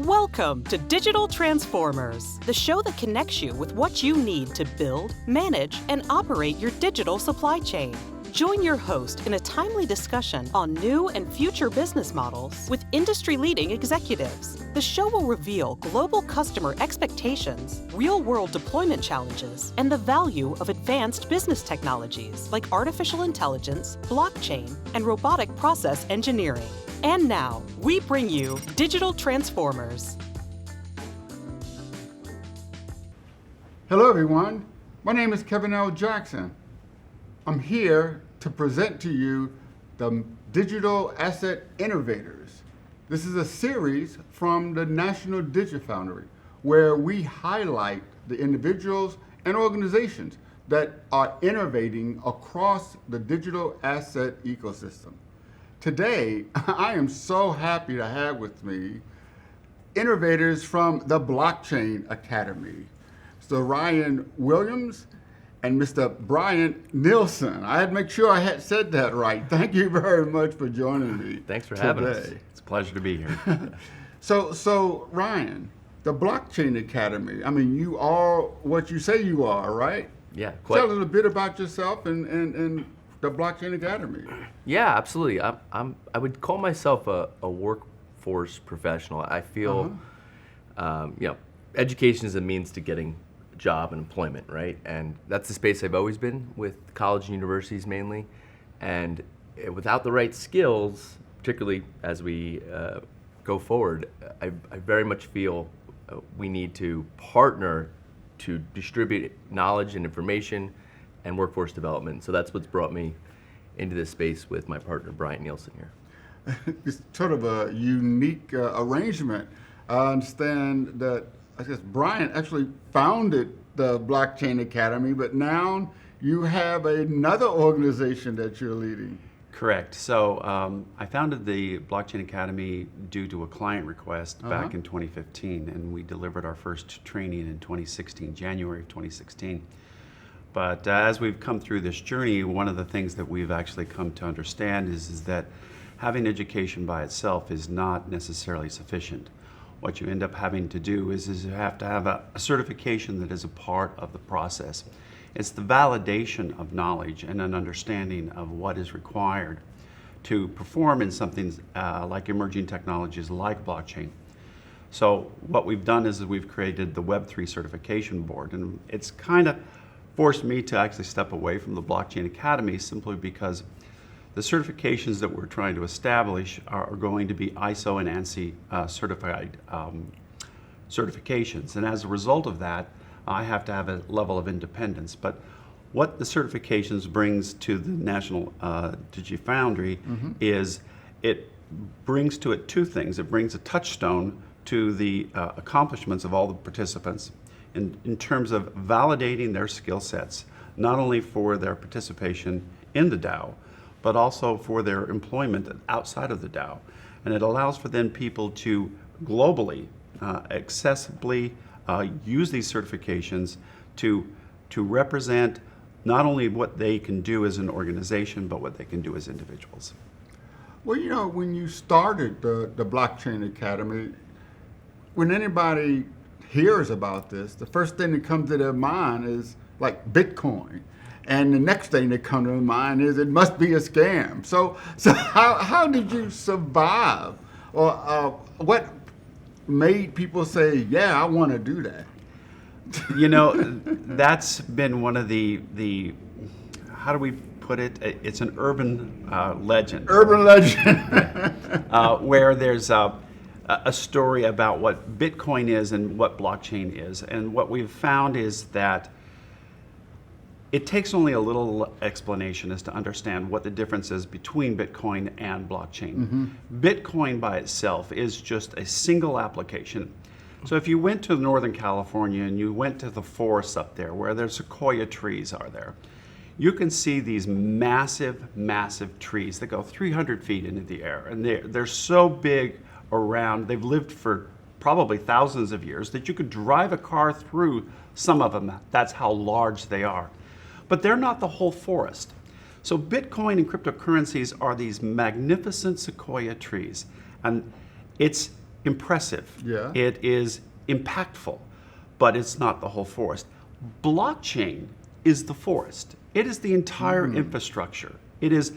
Welcome to Digital Transformers, the show that connects you with what you need to build, manage, and operate your digital supply chain. Join your host in a timely discussion on new and future business models with industry-leading executives. The show will reveal global customer expectations, real-world deployment challenges, and the value of advanced business technologies like artificial intelligence, blockchain, and robotic process engineering. And now, we bring you Digital Transformers. Hello, everyone. My name is Kevin L. Jackson. I'm here to present to you the Digital Asset Innovators. This is a series from the National DigiFoundry where we highlight the individuals and organizations that are innovating across the digital asset ecosystem. Today, I am so happy to have with me innovators from the Blockchain Academy, Mr. Ryan Williams and Mr. Bryant Nielson. I had to make sure I had said that right. Thank you very much for joining me. Thanks for having us. It's a pleasure to be here. So Ryan, the Blockchain Academy, I mean, you are what you say you are, right? Yeah, quite. Tell us a bit about yourself and the Blockchain Academy. Yeah, absolutely. I would call myself a workforce professional. I feel, education is a means to getting a job and employment, right? And that's the space I've always been with college and universities mainly. And without the right skills, particularly as we go forward, I very much feel we need to partner to distribute knowledge and information and workforce development. So that's what's brought me into this space with my partner, Bryant Nielson here. It's sort of a unique arrangement. I understand that, I guess, Bryant actually founded the Blockchain Academy, but now you have another organization that you're leading. Correct. So I founded the Blockchain Academy due to a client request back in 2015, and we delivered our first training in 2016, January of 2016. But as we've come through this journey, one of the things that we've actually come to understand is that having education by itself is not necessarily sufficient. What you end up having to do is you have to have a certification that is a part of the process. It's the validation of knowledge and an understanding of what is required to perform in something like emerging technologies like blockchain. So what we've done is we've created the Web3 certification board, and it's kind of forced me to actually step away from the Blockchain Academy simply because the certifications that we're trying to establish are going to be ISO and ANSI certified certifications. And as a result of that, I have to have a level of independence. But what the certifications brings to the National DigiFoundry is it brings to it two things. It brings a touchstone to the accomplishments of all the participants in terms of validating their skill sets, not only for their participation in the DAO, but also for their employment outside of the DAO. And it allows for then people to globally, accessibly use these certifications to represent not only what they can do as an organization, but what they can do as individuals. Well, you know, when you started the Blockchain Academy, when anybody hears about this, the first thing that comes to their mind is like Bitcoin. And the next thing that comes to their mind is it must be a scam. So how did you survive? Or what made people say, yeah, I want to do that? You know, that's been one of the how do we put it? It's an urban legend. Urban legend. Where there's a story about what Bitcoin is and what blockchain is. And what we've found is that it takes only a little explanation as to understand what the difference is between Bitcoin and blockchain. Bitcoin by itself is just a single application. So if you went to Northern California and you went to the forests up there where their sequoia trees are there, you can see these massive, massive trees that go 300 feet into the air. And they're so big around, they've lived for probably thousands of years, that you could drive a car through some of them. That's how large they are. But they're not the whole forest. So Bitcoin and cryptocurrencies are these magnificent sequoia trees. And it's impressive. Yeah. It is impactful, but it's not the whole forest. Blockchain is the forest. It is the entire infrastructure. It is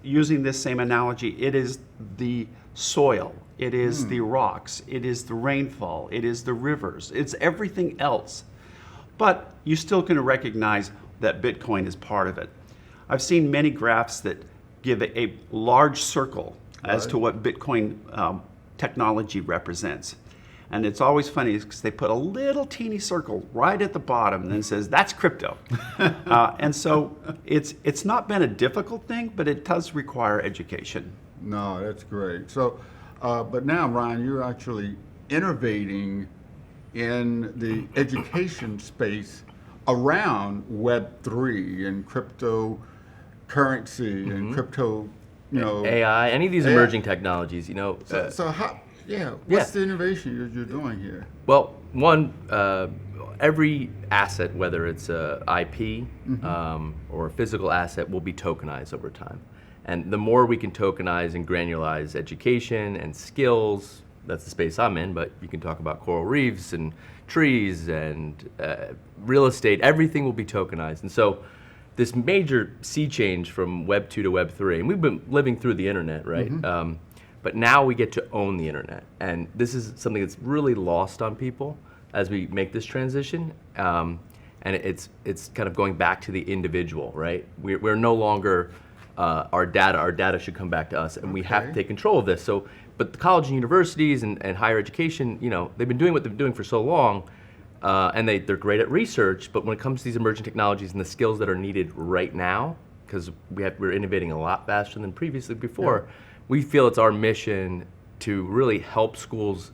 using this same analogy, it is the soil, it is the rocks, it is the rainfall, it is the rivers, it's everything else. But you still can recognize that Bitcoin is part of it. I've seen many graphs that give a large circle as to what Bitcoin technology represents. And it's always funny because they put a little teeny circle right at the bottom and then says, that's crypto. And so it's not been a difficult thing, but it does require education. No, that's great. So, but now, Ryan, you're actually innovating in the education space around Web3 and cryptocurrency and crypto, AI, any of these emerging technologies, So how? Yeah. What's the innovation you're doing here? Well, one, every asset, whether it's a IP or a physical asset, will be tokenized over time. And the more we can tokenize and granularize education and skills, that's the space I'm in, but you can talk about coral reefs and trees and real estate, everything will be tokenized. And so this major sea change from Web 2 to Web 3, and we've been living through the internet, right? But now we get to own the internet. And this is something that's really lost on people as we make this transition. And it's kind of going back to the individual, right? We're no longer our data should come back to us, and we have to take control of this. So, but the college and universities and higher education, they've been doing what they've been doing for so long, and they're great at research, but when it comes to these emerging technologies and the skills that are needed right now, because we're innovating a lot faster than previously before, we feel it's our mission to really help schools,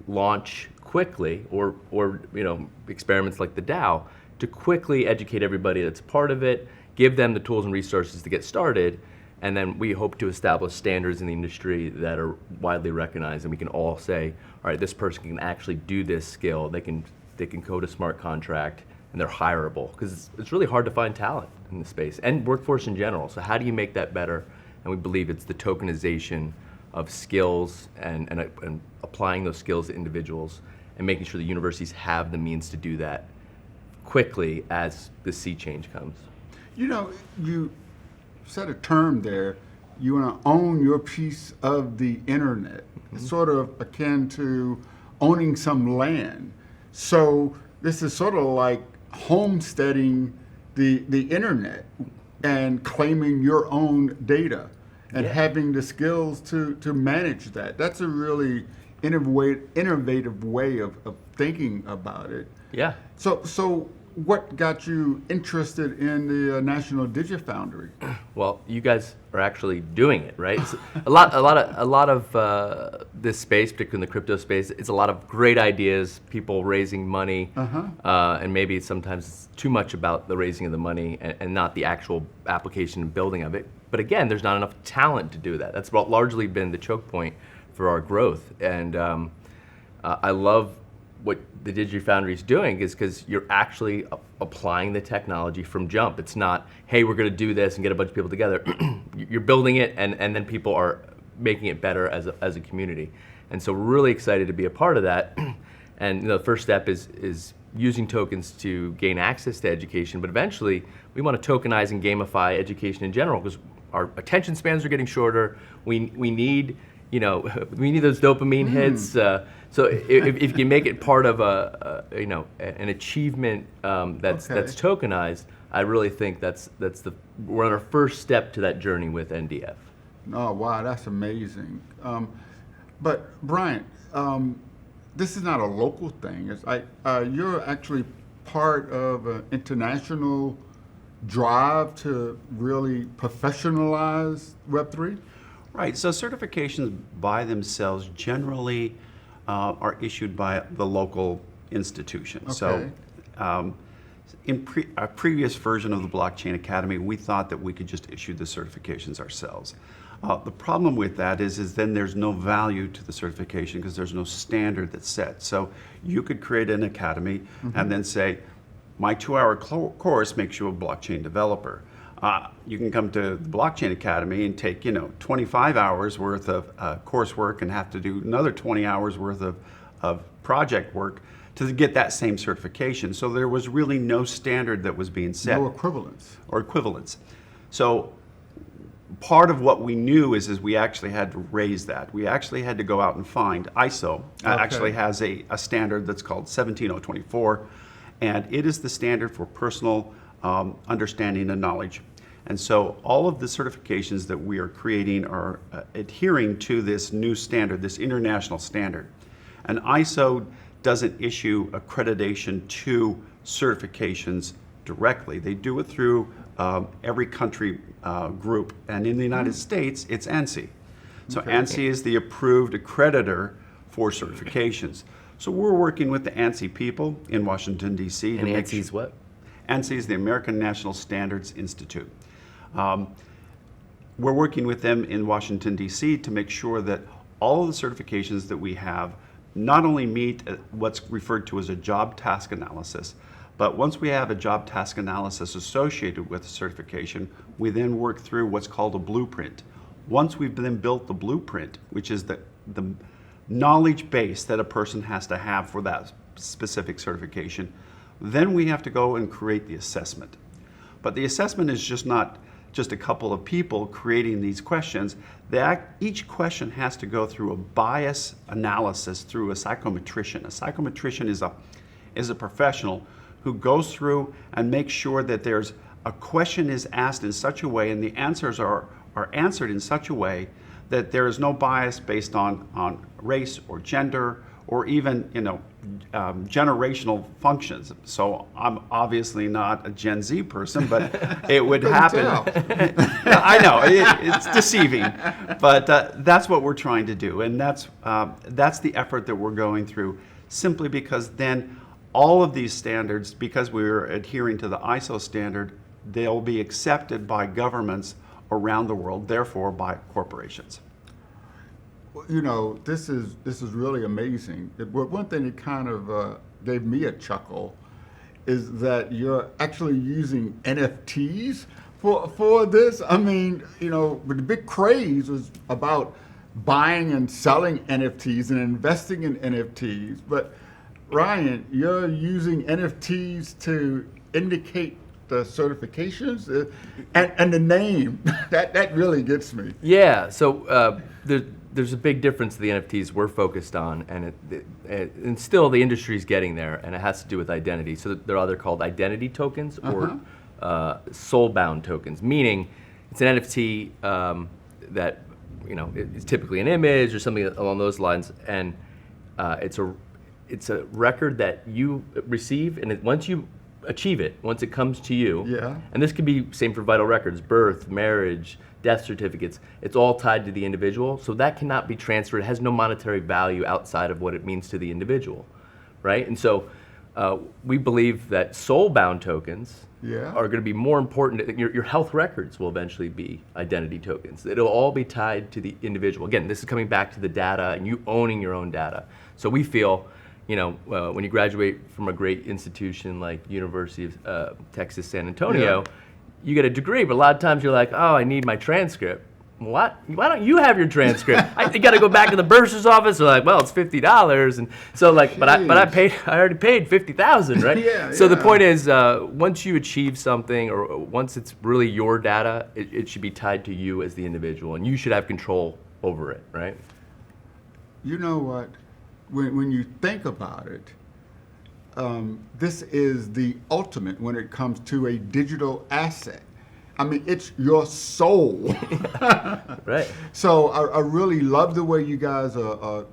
launch quickly or experiments like the DAO to quickly educate everybody that's a part of it, give them the tools and resources to get started, and then we hope to establish standards in the industry that are widely recognized, and we can all say, all right, this person can actually do this skill, they can code a smart contract, and they're hireable, because it's really hard to find talent in the space, and workforce in general. So how do you make that better? And we believe it's the tokenization of skills and applying those skills to individuals and making sure the universities have the means to do that quickly as the sea change comes. You said a term there, you want to own your piece of the internet. It's sort of akin to owning some land. So this is sort of like homesteading the internet and claiming your own data and having the skills to manage that. That's a really innovative way of thinking about it. Yeah. So what got you interested in the National DigiFoundry? Well, you guys are actually doing it, right? It's a lot of this space, particularly in the crypto space, it's a lot of great ideas, people raising money, and maybe sometimes it's too much about the raising of the money and not the actual application and building of it. But again, there's not enough talent to do that. That's largely been the choke point for our growth. And I love what the DigiFoundry is doing is because you're actually applying the technology from jump. It's not, hey, we're going to do this and get a bunch of people together. You're building it, and then people are making it better as a community. And so we're really excited to be a part of that. And the first step is using tokens to gain access to education, but eventually we want to tokenize and gamify education in general because our attention spans are getting shorter. We need we need those dopamine hits. So if you can make it part of an achievement that's tokenized, I really think we're on our first step to that journey with NDF. Oh wow, that's amazing. But Bryant, this is not a local thing. It's you're actually part of an international drive to really professionalize Web3. Right. So certifications by themselves generally are issued by the local institution. Okay. So in a previous version of the Blockchain Academy, we thought that we could just issue the certifications ourselves. The problem with that is then there's no value to the certification because there's no standard that's set. So you could create an academy and then say, my 2-hour course makes you a blockchain developer. You can come to the Blockchain Academy and take 25 hours worth of coursework and have to do another 20 hours worth of project work to get that same certification. So there was really no standard that was being set. No equivalence. Or equivalence. So part of what we knew is we actually had to raise that. We actually had to go out and find ISO. Actually has a standard that's called 17024, and it is the standard for personal understanding and knowledge. And so all of the certifications that we are creating are adhering to this new standard, this international standard. And ISO doesn't issue accreditation to certifications directly. They do it through every country group. And in the United States, it's ANSI. So ANSI is the approved accreditor for certifications. So we're working with the ANSI people in Washington, D.C. And ANSI is what? ANSI is the American National Standards Institute. We're working with them in Washington, D.C. to make sure that all of the certifications that we have not only meet what's referred to as a job task analysis, but once we have a job task analysis associated with the certification, we then work through what's called a blueprint. Once we've then built the blueprint, which is the knowledge base that a person has to have for that specific certification, then we have to go and create the assessment. But the assessment is just not just a couple of people creating these questions. Each question has to go through a bias analysis through a psychometrician. A psychometrician is a professional who goes through and makes sure that there's a question is asked in such a way and the answers are answered in such a way that there is no bias based on race or gender or even generational functions. So I'm obviously not a Gen Z person, but it would happen. I know it's deceiving, but that's what we're trying to do, and that's the effort that we're going through. Simply because then all of these standards, because we're adhering to the ISO standard, they'll be accepted by governments around the world, therefore by corporations. This is really amazing. One thing that kind of gave me a chuckle is that you're actually using NFTs for this. I mean, the big craze was about buying and selling NFTs and investing in NFTs. But Ryan, you're using NFTs to indicate the certifications and the name. that really gets me. Yeah. So there's a big difference to the NFTs we're focused on, and still the industry's getting there, and it has to do with identity. So they're either called identity tokens or soul-bound tokens, meaning it's an NFT that it's typically an image or something along those lines, and it's a record that you receive, and once you achieve it, once it comes to you, and this could be same for vital records, birth, marriage, death certificates, it's all tied to the individual, so that cannot be transferred. It has no monetary value outside of what it means to the individual, right? And so we believe that soul-bound tokens are going to be more important. Your health records will eventually be identity tokens. It'll all be tied to the individual. Again, this is coming back to the data and you owning your own data. So we feel, when you graduate from a great institution like University of Texas, San Antonio, you get a degree, but a lot of times you're like, oh, I need my transcript. What? Why don't you have your transcript? You got to go back to the bursar's office. They're like, well, it's $50, and so but I already paid $50,000, right? So the point is, once you achieve something, or once it's really your data, it should be tied to you as the individual, and you should have control over it, right? You know what? When you think about it, this is the ultimate when it comes to a digital asset. I mean, it's your soul. Right. So I really love the way you guys are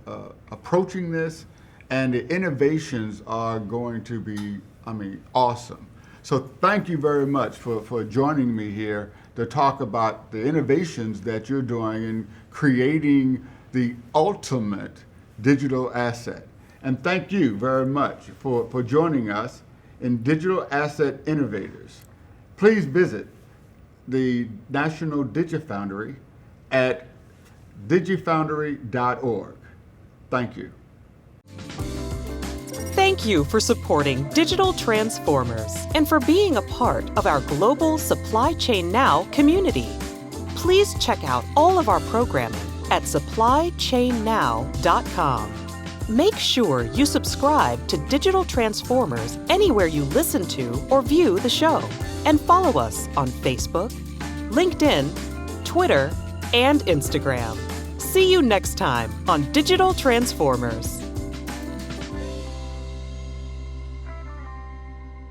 approaching this, and the innovations are going to be, awesome. So thank you very much for joining me here to talk about the innovations that you're doing in creating the ultimate digital asset. And thank you very much for joining us in Digital Asset Innovators. Please visit the National DigiFoundry at digifoundry.org. Thank you. Thank you for supporting Digital Transformers and for being a part of our global Supply Chain Now community. Please check out all of our programming at supplychainnow.com. Make sure you subscribe to Digital Transformers anywhere you listen to or view the show, and follow us on Facebook, LinkedIn, Twitter, and Instagram. See you next time on Digital Transformers.